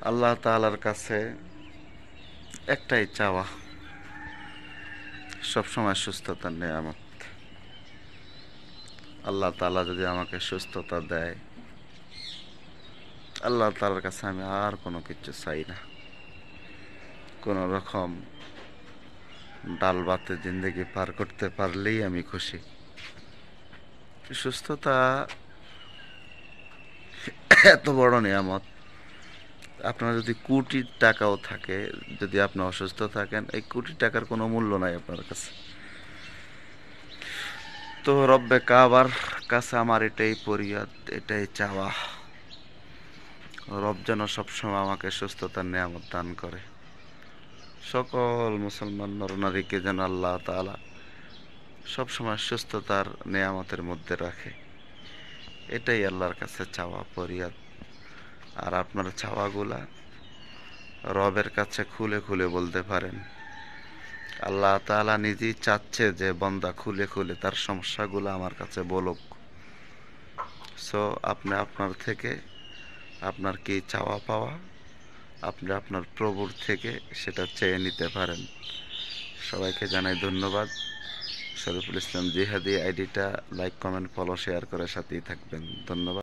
আল্লাহ তাআলার কাছে একটাই চাওয়া, সবসময় সুস্থতার নেয়ামত। আল্লাহ তাআলা যদি আমাকে সুস্থতা দেয়, আল্লাহ তাআলার কাছে আমি আর কোনো কিছু চাই না। কোনো রকম ডাল ভাতে জিন্দেগি পার করতে পারলেই আমি খুশি। সুস্থতা এত বড় নিয়ামত। আপনার যদি কোটি টাকাও থাকে, যদি আপনি অসুস্থ থাকেন, এই কোটি টাকার কোনো মূল্য নাই আপনার কাছে। তো রব্বে কাবার কাছে আমার এটাই ফরিয়াদ, এটাই চাওয়া, রব যেন সবসময় আমাকে সুস্থতার নিয়ামত দান করে। সকল মুসলমান নরনারীকে যেন আল্লাহ তাআলা সবসময় সুস্থতার নিয়ামতের মধ্যে রাখে। এটাই আল্লাহর কাছে চাওয়া ফরিয়াদ। আর আপনার চাওয়াগুলা রবের কাছে খুলে খুলে বলতে পারেন। আল্লাহ তাআলা নিজেই চাচ্ছে যে বান্দা খুলে খুলে তার সমস্যাগুলো আমার কাছে বলুক। সো আপনি আপনার থেকে আপনার কি চাওয়া পাওয়া, আপনি আপনার প্রভুর থেকে সেটা চেয়ে নিতে পারেন। সবাইকে জানাই ধন্যবাদ। শরীফুল ইসলাম জিহাদি আইডিটা লাইক, কমেন্ট, ফলো, শেয়ার করে সাথেই থাকবেন। ধন্যবাদ।